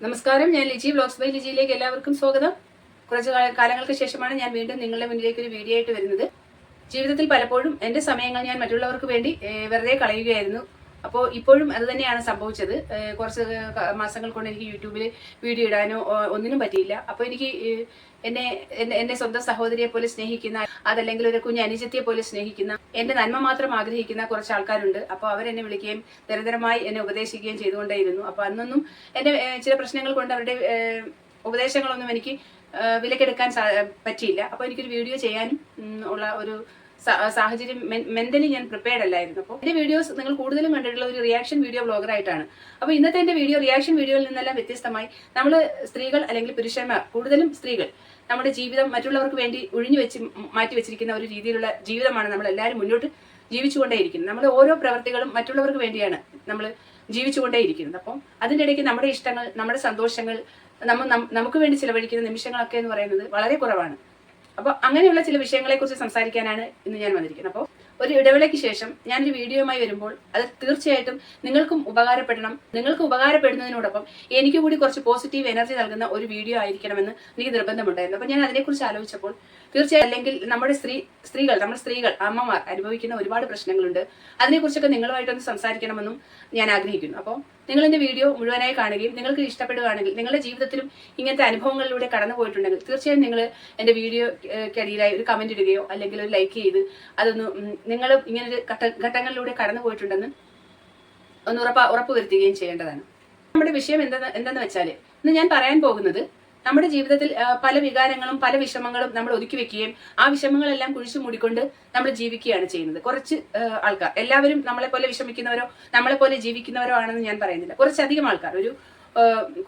നമസ്കാരം, ഞാൻ Liji vlogs by ലിജിയിലേക്ക് എല്ലാവർക്കും സ്വാഗതം. കുറച്ച് കാലങ്ങൾക്ക് ശേഷമാണ് ഞാൻ വീണ്ടും നിങ്ങളുടെ മുന്നിലേക്ക് ഒരു വീഡിയോ ആയിട്ട് വരുന്നത്. ജീവിതത്തിൽ പലപ്പോഴും എൻ്റെ സമയങ്ങൾ ഞാൻ മറ്റുള്ളവർക്ക് വേണ്ടി വെറുതെ കളയുകയായിരുന്നു. അപ്പോൾ ഇപ്പോഴും അത് തന്നെയാണ് സംഭവിച്ചത്. കുറച്ച് മാസങ്ങൾ കൊണ്ട് എനിക്ക് യൂട്യൂബിൽ വീഡിയോ ഇടാനോ ഒന്നിനും പറ്റിയില്ല. അപ്പോൾ എനിക്ക് എന്നെ സ്വന്തം സഹോദരിയെ പോലെ സ്നേഹിക്കുന്ന, അതല്ലെങ്കിൽ ഒരു കുഞ്ഞ് അനുജത്തിയെ പോലെ സ്നേഹിക്കുന്ന, എന്റെ നന്മ മാത്രം ആഗ്രഹിക്കുന്ന കുറച്ച് ആൾക്കാരുണ്ട്. അപ്പോൾ അവരെന്നെ വിളിക്കുകയും നിരന്തരമായി എന്നെ ഉപദേശിക്കുകയും ചെയ്തുകൊണ്ടേയിരുന്നു. അപ്പോൾ അന്നൊന്നും എന്റെ ചില പ്രശ്നങ്ങൾ കൊണ്ട് അവരുടെ ഉപദേശങ്ങളൊന്നും എനിക്ക് വിലക്കെടുക്കാൻ പറ്റിയില്ല. അപ്പോൾ എനിക്കൊരു വീഡിയോ ചെയ്യാനും ഉള്ള ഒരു സാഹചര്യം മെന്റലി ഞാൻ പ്രിപ്പയർഡ് അല്ലായിരുന്നു. അപ്പോൾ എന്റെ വീഡിയോസ് നിങ്ങൾ കൂടുതലും കണ്ടിട്ടുള്ള ഒരു റിയാക്ഷൻ വീഡിയോ ബ്ലോഗറായിട്ടാണ്. അപ്പോൾ ഇന്നത്തെ എന്റെ വീഡിയോ റിയാക്ഷൻ വീഡിയോയിൽ നിന്നെല്ലാം വ്യത്യസ്തമായി നമ്മൾ സ്ത്രീകൾ അല്ലെങ്കിൽ പുരുഷന്മാർ, കൂടുതലും സ്ത്രീകൾ, നമ്മുടെ ജീവിതം മറ്റുള്ളവർക്ക് വേണ്ടി മാറ്റി വെച്ചിരിക്കുന്ന ഒരു രീതിയിലുള്ള ജീവിതമാണ് നമ്മൾ എല്ലാവരും മുന്നോട്ട് ജീവിച്ചുകൊണ്ടേയിരിക്കുന്നത്. നമ്മൾ ഓരോ പ്രവർത്തികളും മറ്റുള്ളവർക്ക് വേണ്ടിയാണ് നമ്മൾ ജീവിച്ചുകൊണ്ടേയിരിക്കുന്നത്. അപ്പം അതിൻ്റെ ഇടയ്ക്ക് നമ്മുടെ ഇഷ്ടങ്ങൾ, നമ്മുടെ സന്തോഷങ്ങൾ, നമുക്ക് വേണ്ടി ചിലവഴിക്കുന്ന നിമിഷങ്ങളൊക്കെ എന്ന് പറയുന്നത് വളരെ കുറവാണ്. അപ്പോൾ അങ്ങനെയുള്ള ചില വിഷയങ്ങളെ കുറിച്ച് സംസാരിക്കാനാണ് ഇന്ന് ഞാൻ വന്നിരിക്കുന്നത്. അപ്പോൾ ഒരു ഇടവേളയ്ക്ക് ശേഷം ഞാനൊരു വീഡിയോയുമായി വരുമ്പോൾ അത് തീർച്ചയായിട്ടും നിങ്ങൾക്കും ഉപകാരപ്പെടണം. നിങ്ങൾക്ക് ഉപകാരപ്പെടുന്നതിനോടൊപ്പം എനിക്ക് കൂടി കുറച്ച് പോസിറ്റീവ് എനർജി നൽകുന്ന ഒരു വീഡിയോ ആയിരിക്കണമെന്ന് എനിക്ക് നിർബന്ധമുണ്ടായിരുന്നു. അപ്പോൾ ഞാൻ അതിനെക്കുറിച്ച് ആലോചിച്ചപ്പോൾ തീർച്ചയായും, അല്ലെങ്കിൽ നമ്മുടെ സ്ത്രീകൾ അമ്മമാർ അനുഭവിക്കുന്ന ഒരുപാട് പ്രശ്നങ്ങളുണ്ട്. അതിനെക്കുറിച്ചൊക്കെ നിങ്ങളുമായിട്ടൊന്ന് സംസാരിക്കണമെന്നും ഞാൻ ആഗ്രഹിക്കുന്നു. അപ്പോൾ നിങ്ങൾ എന്റെ വീഡിയോ മുഴുവനായി കാണുകയും നിങ്ങൾക്ക് ഇഷ്ടപ്പെടുകയാണെങ്കിൽ, നിങ്ങളുടെ ജീവിതത്തിലും ഇങ്ങനത്തെ അനുഭവങ്ങളിലൂടെ കടന്നു പോയിട്ടുണ്ടെങ്കിൽ തീർച്ചയായും നിങ്ങൾ എന്റെ വീഡിയോയ്ക്കടിയിലായി ഒരു കമന്റ് ഇടുകയോ അല്ലെങ്കിൽ ഒരു ലൈക്ക് ചെയ്ത് അതൊന്ന് നിങ്ങൾ ഇങ്ങനൊരു ഘട്ടങ്ങളിലൂടെ കടന്നു പോയിട്ടുണ്ടെന്ന് ഒന്ന് ഉറപ്പുവരുത്തുകയും ചെയ്യേണ്ടതാണ്. നമ്മുടെ വിഷയം എന്തെന്ന് വെച്ചാൽ, ഇന്ന് ഞാൻ പറയാൻ പോകുന്നത് നമ്മുടെ ജീവിതത്തിൽ പല വികാരങ്ങളും പല വിഷമങ്ങളും നമ്മൾ ഒതുക്കി വെക്കുകയും ആ വിഷമങ്ങളെല്ലാം കുഴിച്ചു മൂടിക്കൊണ്ട് നമ്മൾ ജീവിക്കുകയാണ് ചെയ്യുന്നത്. കുറച്ച് ആൾക്കാർ, എല്ലാവരും നമ്മളെ പോലെ വിഷമിക്കുന്നവരോ നമ്മളെ പോലെ ജീവിക്കുന്നവരോ ആണെന്ന് ഞാൻ പറയുന്നില്ല. കുറച്ചധികം ആൾക്കാർ,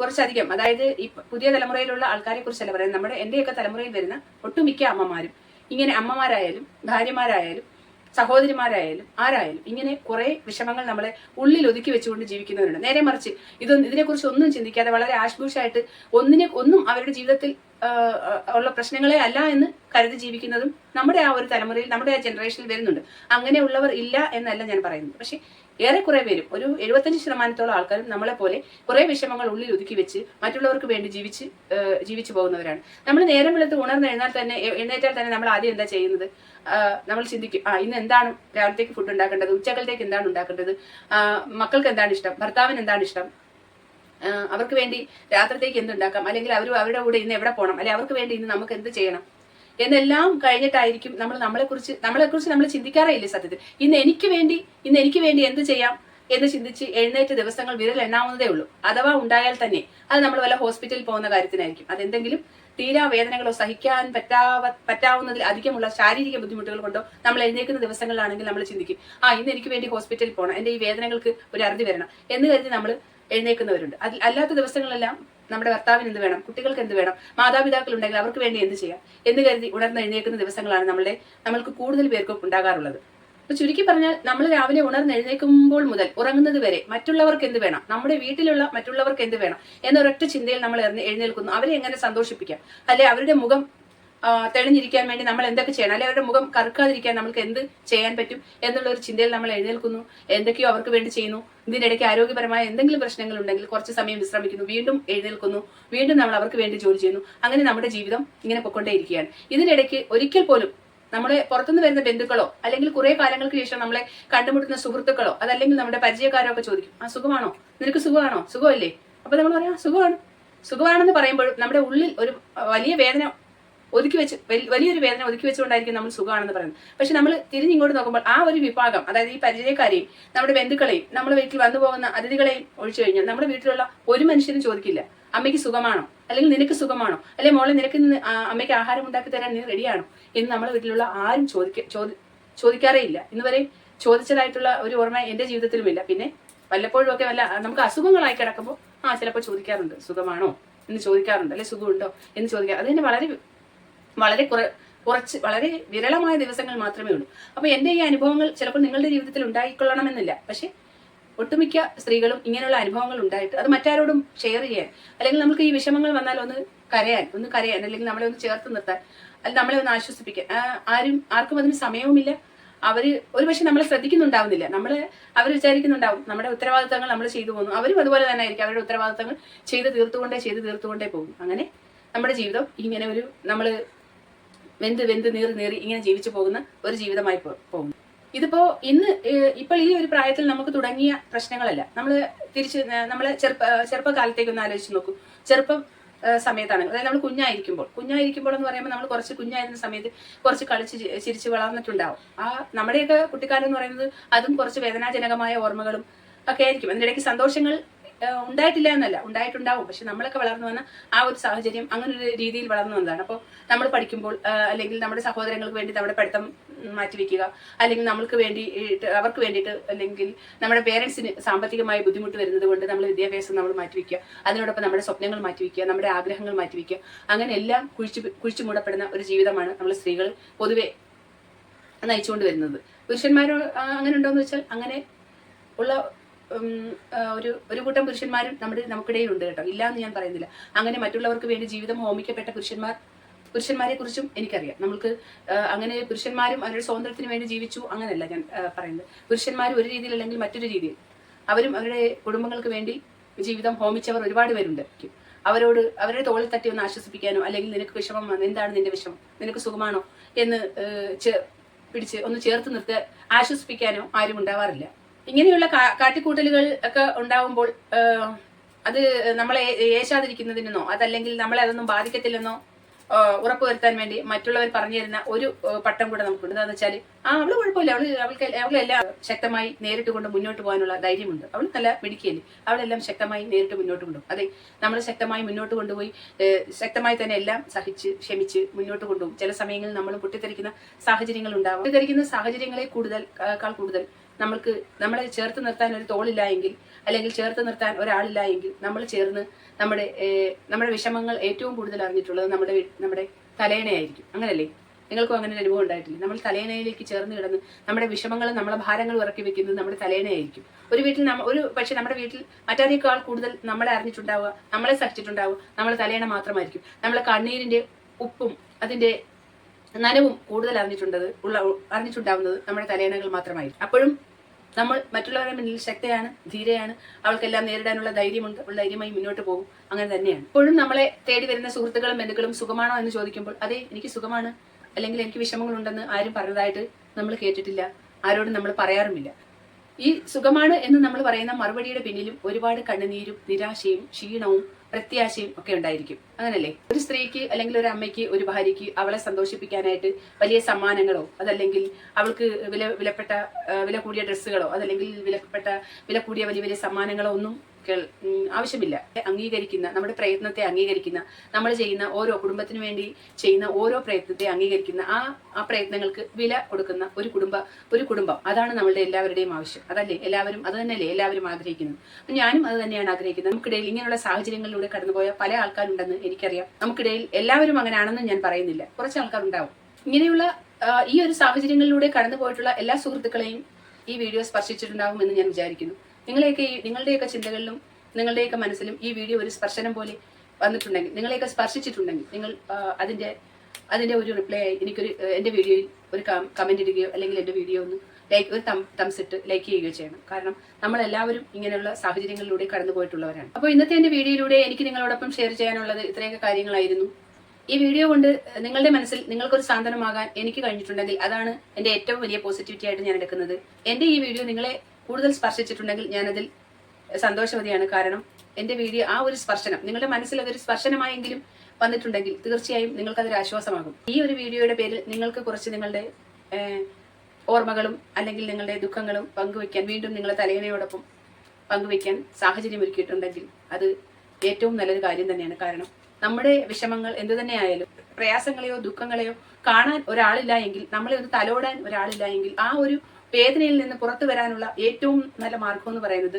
കുറച്ചധികം, അതായത് ഈ പുതിയ തലമുറയിലുള്ള ആൾക്കാരെ കുറിച്ചല്ല പറയുന്നത്, എന്റെയൊക്കെ തലമുറയിൽ വരുന്ന ഒട്ടുമിക്ക അമ്മമാരും ഇങ്ങനെ, അമ്മമാരായാലും ഭാര്യമാരായാലും സഹോദരിമാരായാലും ആരായാലും ഇങ്ങനെ കുറെ വിഷമങ്ങൾ നമ്മളെ ഉള്ളിൽ ഒതുക്കി വെച്ചുകൊണ്ട് ജീവിക്കുന്നവരുണ്ട്. നേരെ മറിച്ച് ഇതിനെക്കുറിച്ച് ഒന്നും ചിന്തിക്കാതെ വളരെ ആശ്വാസമായിട്ട് ഒന്നും അവരുടെ ജീവിതത്തിൽ ഉള്ള പ്രശ്നങ്ങളെ അല്ല എന്ന് കരുതി ജീവിക്കുന്നതും നമ്മുടെ ആ ഒരു തലമുറയിൽ, നമ്മുടെ ആ ജനറേഷനിൽ വരുന്നുണ്ട്. അങ്ങനെയുള്ളവർ ഇല്ല എന്നല്ല ഞാൻ പറയുന്നത്. പക്ഷെ ഏറെക്കുറെ പേരും, ഒരു 75% ആൾക്കാരും നമ്മളെ പോലെ കുറെ വിഷമങ്ങൾ ഉള്ളിൽ ഒതുക്കി വെച്ച് മറ്റുള്ളവർക്ക് വേണ്ടി ജീവിച്ചു പോകുന്നവരാണ്. നമ്മൾ നേരം വെളുത്ത് എഴുന്നേറ്റാൽ തന്നെ നമ്മൾ ആദ്യം എന്താ ചെയ്യുന്നത്? നമ്മൾ ചിന്തിക്കും, ഇന്ന് എന്താണ് രാവിലത്തേക്ക് ഫുഡ് ഉണ്ടാക്കേണ്ടത്, ഉച്ചക്കലത്തേക്ക് എന്താണ് ഉണ്ടാക്കേണ്ടത്, മക്കൾക്ക് എന്താണ് ഇഷ്ടം, ഭർത്താവിന് എന്താണ് ഇഷ്ടം, അവർക്ക് വേണ്ടി രാത്രിത്തേക്ക് എന്തുണ്ടാക്കാം, അല്ലെങ്കിൽ അവരുടെ കൂടെ ഇന്ന് എവിടെ പോകണം, അല്ലെങ്കിൽ അവർക്ക് വേണ്ടി ഇന്ന് നമുക്ക് എന്ത് ചെയ്യണം എന്നെല്ലാം കഴിഞ്ഞിട്ടായിരിക്കും നമ്മളെക്കുറിച്ച് നമ്മൾ ചിന്തിക്കാറേ ഇല്ല സത്യത്തിൽ. ഇന്ന് എനിക്ക് വേണ്ടി എന്ത് ചെയ്യാം എന്ന് ചിന്തിച്ച് എഴുന്നേറ്റ ദിവസങ്ങൾ വിരൽ എണ്ണാവുന്നതേ ഉള്ളൂ. അഥവാ ഉണ്ടായാൽ തന്നെ അത് നമ്മൾ വല്ല ഹോസ്പിറ്റലിൽ പോകുന്ന കാര്യത്തിനായിരിക്കും. അതെന്തെങ്കിലും തീരാ വേദനകളോ സഹിക്കാൻ പറ്റാവുന്നതിൽ അധികമുള്ള ശാരീരിക ബുദ്ധിമുട്ടുകൾ കൊണ്ടോ നമ്മൾ എഴുന്നേക്കുന്ന ദിവസങ്ങളിലാണെങ്കിൽ നമ്മൾ ചിന്തിക്കും, ഇന്ന് എനിക്ക് വേണ്ടി ഹോസ്പിറ്റലിൽ പോകണം, എന്റെ ഈ വേദനകൾക്ക് ഒരു അറുതി വരണം എന്ന് കരുതി നമ്മൾ എഴുന്നേക്കുന്നവരുണ്ട്. അല്ലാത്ത ദിവസങ്ങളെല്ലാം നമ്മുടെ ഭർത്താവിന് എന്ത് വേണം, കുട്ടികൾക്ക് എന്ത് വേണം, മാതാപിതാക്കൾ ഉണ്ടെങ്കിൽ അവർക്ക് വേണ്ടി എന്ത് ചെയ്യാം എന്ന് കരുതി ഉണർന്ന് എഴുന്നേക്കുന്ന ദിവസങ്ങളാണ് നമ്മൾക്ക് കൂടുതൽ പേർക്കും ഉണ്ടാകാറുള്ളത്. അപ്പൊ ചുരുക്കി പറഞ്ഞാൽ, നമ്മൾ രാവിലെ ഉണർന്ന് എഴുന്നേൽക്കുമ്പോൾ മുതൽ ഉറങ്ങുന്നത് വരെ മറ്റുള്ളവർക്ക് എന്ത് വേണം, നമ്മുടെ വീട്ടിലുള്ള മറ്റുള്ളവർക്ക് എന്ത് വേണം എന്നൊരൊറ്റ ചിന്തയിൽ നമ്മൾ എഴുന്നേൽക്കുന്നു. അവരെ എങ്ങനെ സന്തോഷിപ്പിക്കാം, അല്ലെ അവരുടെ മുഖം തെളിഞ്ഞിരിക്കാൻ വേണ്ടി നമ്മൾ എന്തൊക്കെ ചെയ്യണം, അല്ലെ അവരുടെ മുഖം കറുക്കാതിരിക്കാൻ നമുക്ക് എന്ത് ചെയ്യാൻ പറ്റും എന്നുള്ള ഒരു ചിന്തയിൽ നമ്മൾ എഴുന്നേൽക്കുന്നു. എന്തൊക്കെയോ അവർക്ക് വേണ്ടി ചെയ്യുന്നു. ഇതിനിടയ്ക്ക് ആരോഗ്യപരമായ എന്തെങ്കിലും പ്രശ്നങ്ങൾ ഉണ്ടെങ്കിൽ കുറച്ച് സമയം വിശ്രമിക്കുന്നു, വീണ്ടും എഴുന്നേൽക്കുന്നു, വീണ്ടും നമ്മൾ അവർക്ക് വേണ്ടി ജോലി ചെയ്യുന്നു. അങ്ങനെ നമ്മുടെ ജീവിതം ഇങ്ങനെ പൊക്കൊണ്ടേയിരിക്കുകയാണ്. ഇതിനിടയ്ക്ക് ഒരിക്കൽ പോലും നമ്മളെ പുറത്തുനിന്ന് വരുന്ന ബന്ധുക്കളോ അല്ലെങ്കിൽ കുറെ കാലങ്ങൾക്ക് ശേഷം നമ്മളെ കണ്ടുമുട്ടുന്ന സുഹൃത്തുക്കളോ അതല്ലെങ്കിൽ നമ്മുടെ പരിചയക്കാരോ ഒക്കെ ചോദിക്കും, സുഖമാണോ, നിനക്ക് സുഖമാണോ, സുഖമല്ലേ? അപ്പൊ നമ്മൾ പറയാം സുഖമാണെന്ന് പറയുമ്പോഴും നമ്മുടെ ഉള്ളിൽ ഒരു വലിയൊരു വേദന ഒതുക്കി വെച്ചുകൊണ്ടായിരിക്കും നമ്മൾ സുഖമാണെന്ന് പറയുന്നത്. പക്ഷെ നമ്മൾ തിരിഞ്ഞിങ്ങോട്ട് നോക്കുമ്പോൾ ആ ഒരു വിഭാഗം, അതായത് ഈ പരിചയക്കാരെയും നമ്മുടെ ബന്ധുക്കളെയും നമ്മുടെ വീട്ടിൽ വന്നു പോകുന്ന അതിഥികളെയും ഒഴിച്ചു കഴിഞ്ഞാൽ നമ്മുടെ വീട്ടിലുള്ള ഒരു മനുഷ്യനും ചോദിക്കില്ല, അമ്മയ്ക്ക് സുഖമാണോ, അല്ലെങ്കിൽ നിനക്ക് സുഖമാണോ, അല്ലെങ്കിൽ മോളെ നിനക്ക് അമ്മയ്ക്ക് ആഹാരം ഉണ്ടാക്കി തരാൻ നീ റെഡിയാണോ എന്ന് നമ്മുടെ വീട്ടിലുള്ള ആരും ചോദിക്കാറേ ഇല്ല. ഇന്നുവരെ ചോദിച്ചതായിട്ടുള്ള ഒരു ഓർമ്മ എന്റെ ജീവിതത്തിലുമില്ല. പിന്നെ വല്ലപ്പോഴും ഒക്കെ നമുക്ക് അസുഖങ്ങളായി കിടക്കുമ്പോൾ ചിലപ്പോൾ ചോദിക്കാറുണ്ട്, സുഖമാണോ എന്ന് ചോദിക്കാറുണ്ട്, അല്ലെ സുഖമുണ്ടോ എന്ന് ചോദിക്കാം. അതിന് വളരെ വിരളമായ ദിവസങ്ങൾ മാത്രമേ ഉള്ളൂ. അപ്പൊ എന്റെ ഈ അനുഭവങ്ങൾ ചിലപ്പോൾ നിങ്ങളുടെ ജീവിതത്തിൽ ഉണ്ടായിക്കൊള്ളണമെന്നില്ല. പക്ഷെ ഒട്ടുമിക്ക സ്ത്രീകളും ഇങ്ങനെയുള്ള അനുഭവങ്ങൾ ഉണ്ടായിട്ട് അത് മറ്റാരോടും ഷെയർ ചെയ്യാൻ, അല്ലെങ്കിൽ നമുക്ക് ഈ വിഷമങ്ങൾ വന്നാൽ ഒന്ന് കരയാൻ, അല്ലെങ്കിൽ നമ്മളെ ഒന്ന് ചേർത്ത് നിർത്താൻ, അല്ലെങ്കിൽ നമ്മളെ ഒന്ന് ആശ്വസിപ്പിക്കാൻ ആർക്കും അതിന് സമയവുമില്ല, അവര് ഒരുപക്ഷെ നമ്മളെ ശ്രദ്ധിക്കുന്നുണ്ടാവുന്നില്ല. അവർ വിചാരിക്കുന്നുണ്ടാവും നമ്മുടെ ഉത്തരവാദിത്തങ്ങൾ നമ്മൾ ചെയ്തു പോകുന്നു. അവരും അതുപോലെ തന്നെ ആയിരിക്കും, അവരുടെ ഉത്തരവാദിത്തങ്ങൾ ചെയ്ത് തീർത്തുകൊണ്ടേ പോകും. അങ്ങനെ നമ്മുടെ ജീവിതം ഇങ്ങനെ നമ്മൾ വെന്ത് നീറി ഇങ്ങനെ ജീവിച്ചു പോകുന്ന ഒരു ജീവിതമായി പോകുന്നു. ഇതിപ്പോ ഇപ്പോൾ ഈ ഒരു പ്രായത്തിൽ നമുക്ക് തുടങ്ങിയ പ്രശ്നങ്ങളല്ല. നമ്മളെ ചെറുപ്പകാലത്തേക്ക് ഒന്ന് ആലോചിച്ച് നോക്കൂ. ചെറുപ്പം സമയത്താണ്, അതായത് നമ്മൾ കുഞ്ഞായിരിക്കുമ്പോൾ എന്ന് പറയുമ്പോൾ നമ്മൾ കുറച്ച് കുഞ്ഞായിരുന്ന സമയത്ത് കുറച്ച് കളിച്ച് ചിരിച്ച് വളർന്നിട്ടുണ്ടാവും. നമ്മുടെയൊക്കെ കുട്ടിക്കാലം എന്ന് പറയുന്നത് അതും കുറച്ച് വേദനാജനകമായ ഓർമ്മകളും ഒക്കെ ആയിരിക്കും. അതിനിടയ്ക്ക് സന്തോഷങ്ങൾ ഉണ്ടായിട്ടില്ല എന്നല്ല, ഉണ്ടായിട്ടുണ്ടാവും. പക്ഷെ നമ്മളൊക്കെ വളർന്നു വന്ന ആ ഒരു സാഹചര്യം അങ്ങനെ ഒരു രീതിയിൽ വളർന്നു വന്നതാണ്. അപ്പോൾ നമ്മൾ പഠിക്കുമ്പോൾ അല്ലെങ്കിൽ നമ്മുടെ സഹോദരങ്ങൾക്ക് വേണ്ടി നമ്മുടെ പഠിത്തം മാറ്റിവെക്കുക, അല്ലെങ്കിൽ അവർക്ക് വേണ്ടിയിട്ട്, അല്ലെങ്കിൽ നമ്മുടെ പേരൻസിന് സാമ്പത്തികമായി ബുദ്ധിമുട്ട് വരുന്നത് കൊണ്ട് നമ്മൾ വിദ്യാഭ്യാസം നമ്മൾ മാറ്റിവെക്കുക, അതിനോടൊപ്പം നമ്മുടെ സ്വപ്നങ്ങൾ മാറ്റിവെക്കുക, നമ്മുടെ ആഗ്രഹങ്ങൾ മാറ്റിവെക്കുക, അങ്ങനെ എല്ലാം കുഴിച്ചു മൂടപ്പെടുന്ന ഒരു ജീവിതമാണ് നമ്മൾ സ്ത്രീകൾ പൊതുവെ നയിച്ചുകൊണ്ട് വരുന്നത്. പുരുഷന്മാരോ അങ്ങനെ ഉണ്ടോയെന്ന് വെച്ചാൽ അങ്ങനെ ഉള്ള ഒരു കൂട്ടം പുരുഷന്മാരും നമുക്കിടയിൽ ഉണ്ട് കേട്ടോ, ഇല്ല എന്ന് ഞാൻ പറയുന്നില്ല. അങ്ങനെ മറ്റുള്ളവർക്ക് വേണ്ടി ജീവിതം ഹോമിക്കപ്പെട്ട പുരുഷന്മാരെ കുറിച്ചും എനിക്കറിയാം. നമുക്ക് അങ്ങനെ പുരുഷന്മാരും അവരുടെ സ്വാതന്ത്ര്യത്തിന് വേണ്ടി ജീവിച്ചു അങ്ങനെയല്ല ഞാൻ പറയുന്നത്. പുരുഷന്മാരും ഒരു രീതിയിൽ അല്ലെങ്കിൽ മറ്റൊരു രീതിയിൽ അവരും അവരുടെ കുടുംബങ്ങൾക്ക് വേണ്ടി ജീവിതം ഹോമിച്ചവർ ഒരുപാട് പേരുണ്ട്. അവരുടെ തോളിൽ തട്ടി ഒന്ന് ആശ്വസിപ്പിക്കാനോ, അല്ലെങ്കിൽ നിനക്ക് വിഷമം വന്നു, എന്താണ് നിന്റെ വിഷമം, നിനക്ക് സുഖമാണോ എന്ന് പിടിച്ച് ഒന്ന് ചേർത്ത് നിർത്തി ആശ്വസിപ്പിക്കാനോ ആരും ഉണ്ടാവാറില്ല. ഇങ്ങനെയുള്ള കാട്ടിക്കൂട്ടലുകൾ ഒക്കെ ഉണ്ടാവുമ്പോൾ അത് നമ്മളെ ഏശാതിരിക്കുന്നതിനെന്നോ അതല്ലെങ്കിൽ നമ്മളെ അതൊന്നും ബാധിക്കത്തില്ലെന്നോ ഉറപ്പുവരുത്താൻ വേണ്ടി മറ്റുള്ളവർ പറഞ്ഞു തരുന്ന ഒരു പട്ടം കൂടെ നമുക്കുണ്ട്. എന്താണെന്ന് വെച്ചാൽ അവള് കുഴപ്പമില്ല, അവളെല്ലാം ശക്തമായി നേരിട്ട് കൊണ്ട് മുന്നോട്ട് പോകാനുള്ള ധൈര്യമുണ്ട്, അവൾ നല്ല മിടുക്കിയല്ലേ, അവളെല്ലാം ശക്തമായി നേരിട്ട് മുന്നോട്ട് കൊണ്ടുപോകും. അതെ, നമ്മൾ ശക്തമായി മുന്നോട്ട് കൊണ്ടുപോയി ശക്തമായി തന്നെ എല്ലാം സഹിച്ച് ക്ഷമിച്ച് മുന്നോട്ട് കൊണ്ടുപോകും. ചില സമയങ്ങളിൽ നമ്മൾ പൊട്ടിത്തെറിക്കുന്ന സാഹചര്യങ്ങൾ ഉണ്ടാവും. പൊട്ടിത്തെറിക്കുന്ന സാഹചര്യങ്ങളെ കൂടുതൽ നമ്മളെ ചേർത്ത് നിർത്താൻ ഒരു തോളില്ല എങ്കിൽ, അല്ലെങ്കിൽ ചേർത്ത് നിർത്താൻ ഒരാളില്ല എങ്കിൽ, നമ്മൾ ചേർന്ന് നമ്മുടെ വിഷമങ്ങൾ ഏറ്റവും കൂടുതൽ അറിഞ്ഞിട്ടുള്ളത് നമ്മുടെ തലയണയായിരിക്കും. അങ്ങനല്ലേ? നിങ്ങൾക്കും അങ്ങനെ ഒരു അനുഭവം ഉണ്ടായിട്ടില്ലേ? നമ്മൾ തലയണയിലേക്ക് ചേർന്ന് കിടന്ന് നമ്മുടെ വിഷമങ്ങളും നമ്മളെ ഭാരങ്ങളും ഇറക്കി വെക്കുന്നത് നമ്മുടെ തലയണയായിരിക്കും. പക്ഷെ നമ്മുടെ വീട്ടിൽ മറ്റാരേക്കാൾ കൂടുതൽ നമ്മളെ അറിഞ്ഞിട്ടുണ്ടാവുക, നമ്മളെ സഹിച്ചിട്ടുണ്ടാവുക നമ്മുടെ തലയണ മാത്രമായിരിക്കും. നമ്മളെ കണ്ണീരിന്റെ ഉപ്പും അതിന്റെ നനവും കൂടുതൽ അറിഞ്ഞിട്ടുണ്ടാവുന്നത് നമ്മുടെ തലയണകൾ മാത്രമായിരിക്കും. അപ്പോഴും നമ്മൾ മറ്റുള്ളവരുടെ മുന്നിൽ ശക്തയാണ്, ധീരയാണ്, അവൾക്കെല്ലാം നേരിടാനുള്ള ധൈര്യമുണ്ട്, ധൈര്യമായി മുന്നോട്ട് പോകും. അങ്ങനെ തന്നെയാണ്. ഇപ്പോഴും നമ്മളെ തേടി വരുന്ന സുഹൃത്തുക്കളും ബന്ധുക്കളും സുഖമാണോ എന്ന് ചോദിക്കുമ്പോൾ അതെ എനിക്ക് സുഖമാണ്, അല്ലെങ്കിൽ എനിക്ക് വിഷമങ്ങളുണ്ടെന്ന് ആരും പറഞ്ഞതായിട്ട് നമ്മൾ കേട്ടിട്ടില്ല, ആരോടും നമ്മൾ പറയാറുമില്ല. ഈ സുഖമാണ് എന്ന് നമ്മൾ പറയുന്ന മറുപടിയുടെ പിന്നിലും ഒരുപാട് കണ്ണുനീരും നിരാശയും ക്ഷീണവും പ്രത്യാശയും ഒക്കെ ഉണ്ടായിരിക്കും. അങ്ങനല്ലേ? ഒരു സ്ത്രീക്ക് അല്ലെങ്കിൽ ഒരു അമ്മയ്ക്ക്, ഒരു ഭാര്യയ്ക്ക് അവളെ സന്തോഷിപ്പിക്കാനായിട്ട് വലിയ സമ്മാനങ്ങളോ, അതല്ലെങ്കിൽ അവൾക്ക് വില കൂടിയ ഡ്രസ്സുകളോ, അതല്ലെങ്കിൽ വില കൂടിയ വലിയ വലിയ സമ്മാനങ്ങളോ ഒന്നും ആവശ്യമില്ല. നമ്മുടെ പ്രയത്നത്തെ അംഗീകരിക്കുന്ന, നമ്മൾ ചെയ്യുന്ന കുടുംബത്തിന് വേണ്ടി ചെയ്യുന്ന ഓരോ പ്രയത്നത്തെ അംഗീകരിക്കുന്ന, ആ പ്രയത്നങ്ങൾക്ക് വില കൊടുക്കുന്ന ഒരു കുടുംബം അതാണ് നമ്മളുടെ എല്ലാവരുടെയും ആവശ്യം. അത് തന്നെയല്ലേ എല്ലാവരും ആഗ്രഹിക്കുന്നത്. ഞാനും അത് തന്നെയാണ് ആഗ്രഹിക്കുന്നത്. നമുക്കിടയിൽ ഇങ്ങനെയുള്ള സാഹചര്യങ്ങളിലൂടെ കടന്നുപോയ പല ആൾക്കാരുണ്ടെന്ന് എനിക്കറിയാം. നമുക്കിടയിൽ എല്ലാവരും അങ്ങനെയാണെന്ന് ഞാൻ പറയുന്നില്ല, കുറച്ച് ആൾക്കാരുണ്ടാവും. ഇങ്ങനെയുള്ള ഈ ഒരു സാഹചര്യങ്ങളിലൂടെ കടന്നു പോയിട്ടുള്ള എല്ലാ സുഹൃത്തുക്കളെയും ഈ വീഡിയോ സ്പർശിച്ചിട്ടുണ്ടാകും എന്ന് ഞാൻ വിചാരിക്കുന്നു. നിങ്ങളുടെയൊക്കെ ചിന്തകളിലും നിങ്ങളുടെയൊക്കെ മനസ്സിലും ഈ വീഡിയോ ഒരു സ്പർശനം പോലെ വന്നിട്ടുണ്ടെങ്കിൽ, നിങ്ങളെയൊക്കെ സ്പർശിച്ചിട്ടുണ്ടെങ്കിൽ, നിങ്ങൾ അതിന്റെ ഒരു റിപ്ലൈ ആയി എന്റെ വീഡിയോയിൽ ഒരു കമന്റ് ഇടുകയോ, അല്ലെങ്കിൽ എന്റെ വീഡിയോ ഒന്ന് ഒരു തംസ് ഇട്ട് ലൈക്ക് ചെയ്യുകയോ ചെയ്യണം. കാരണം നമ്മളെല്ലാവരും ഇങ്ങനെയുള്ള സാഹചര്യങ്ങളിലൂടെ കടന്നു പോയിട്ടുള്ളവരാണ്. അപ്പോൾ ഇന്നത്തെ എന്റെ വീഡിയോയിലൂടെ എനിക്ക് നിങ്ങളോടൊപ്പം ഷെയർ ചെയ്യാനുള്ളത് ഇത്രയൊക്കെ കാര്യങ്ങളായിരുന്നു. ഈ വീഡിയോ കൊണ്ട് നിങ്ങളുടെ മനസ്സിൽ നിങ്ങൾക്കൊരു സാന്ത്വനമാകാൻ എനിക്ക് കഴിഞ്ഞിട്ടുണ്ടെങ്കിൽ അതാണ് എന്റെ ഏറ്റവും വലിയ പോസിറ്റിവിറ്റി ആയിട്ട് ഞാൻ എടുക്കുന്നത്. എന്റെ ഈ വീഡിയോ നിങ്ങളെ കൂടുതൽ സ്പർശിച്ചിട്ടുണ്ടെങ്കിൽ ഞാനതിൽ സന്തോഷവതിയാണ്. കാരണം എന്റെ വീഡിയോ ആ ഒരു സ്പർശനം നിങ്ങളുടെ മനസ്സിൽ അതൊരു സ്പർശനമായെങ്കിലും വന്നിട്ടുണ്ടെങ്കിൽ തീർച്ചയായും നിങ്ങൾക്കതൊരു ആശ്വാസമാകും. ഈ ഒരു വീഡിയോയുടെ പേരിൽ നിങ്ങൾക്ക് കുറച്ച് നിങ്ങളുടെ ഓർമ്മകളും അല്ലെങ്കിൽ നിങ്ങളുടെ ദുഃഖങ്ങളും പങ്കുവയ്ക്കാൻ, വീണ്ടും നിങ്ങളെ തലയണയോടൊപ്പം പങ്കുവയ്ക്കാൻ സാഹചര്യം ഒരുക്കിയിട്ടുണ്ടെങ്കിൽ അത് ഏറ്റവും നല്ലൊരു കാര്യം തന്നെയാണ്. കാരണം നമ്മുടെ വിഷമങ്ങൾ എന്തു തന്നെയായാലും, പ്രയാസങ്ങളെയോ ദുഃഖങ്ങളെയോ കാണാൻ ഒരാളില്ല എങ്കിൽ, നമ്മളെ ഒന്ന് തലോടാൻ ഒരാളില്ല എങ്കിൽ, ആ ഒരു വേദനയിൽ നിന്ന് പുറത്തു വരാനുള്ള ഏറ്റവും നല്ല മാർഗം എന്ന് പറയുന്നത്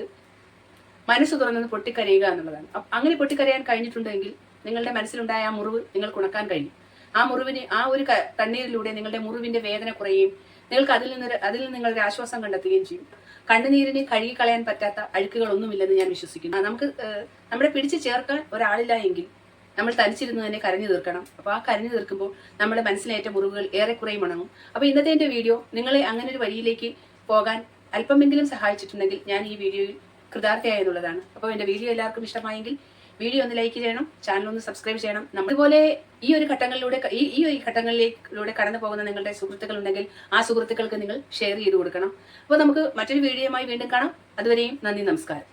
മനസ്സ് തുറന്ന് പൊട്ടിക്കരയുക എന്നുള്ളതാണ്. അങ്ങനെ പൊട്ടിക്കരയാൻ കഴിഞ്ഞിട്ടുണ്ടെങ്കിൽ നിങ്ങളുടെ മനസ്സിലുണ്ടായ ആ മുറിവ് നിങ്ങൾക്ക് ഉണക്കാൻ കഴിയും. ആ ഒരു കണ്ണീരിലൂടെ നിങ്ങളുടെ മുറിവിന്റെ വേദന കുറയുകയും നിങ്ങൾക്ക് അതിൽ നിന്ന് നിങ്ങളൊരു ആശ്വാസം കണ്ടെത്തുകയും ചെയ്യും. കണ്ണുനീരിന് കഴുകിക്കളയാൻ പറ്റാത്ത അഴുക്കുകളൊന്നുമില്ലെന്ന് ഞാൻ വിശ്വസിക്കുന്നു. നമ്മുടെ പിടിച്ചു ചേർക്കാൻ ഒരാളില്ല എങ്കിൽ നമ്മൾ തനിച്ചിരുന്ന് തന്നെ കരഞ്ഞു തീർക്കണം. അപ്പോൾ ആ കരഞ്ഞു തീർക്കുമ്പോൾ നമ്മുടെ മനസ്സിലേറ്റ മുറിവുകൾ ഏറെക്കുറയും ഉണങ്ങും. അപ്പോൾ ഇന്നത്തെ എൻ്റെ വീഡിയോ നിങ്ങളെ അങ്ങനെ ഒരു വഴിയിലേക്ക് പോകാൻ അല്പമെങ്കിലും സഹായിച്ചിട്ടുണ്ടെങ്കിൽ ഞാൻ ഈ വീഡിയോയിൽ കൃതാർത്ഥയായെന്നുള്ളതാണ്. അപ്പോൾ എൻ്റെ വീഡിയോ എല്ലാവർക്കും ഇഷ്ടമായെങ്കിൽ വീഡിയോ ഒന്ന് ലൈക്ക് ചെയ്യണം, ചാനൽ ഒന്ന് സബ്സ്ക്രൈബ് ചെയ്യണം. നമ്മളിതുപോലെ ഈ ഒരു ഘട്ടങ്ങളിലൂടെ കടന്നു പോകുന്ന നിങ്ങളുടെ സുഹൃത്തുക്കൾ ഉണ്ടെങ്കിൽ ആ സുഹൃത്തുക്കൾക്ക് നിങ്ങൾ ഷെയർ ചെയ്ത് കൊടുക്കണം. അപ്പോൾ നമുക്ക് മറ്റൊരു വീഡിയോയുമായി വീണ്ടും കാണാം. അതുവരെയും നന്ദി, നമസ്കാരം.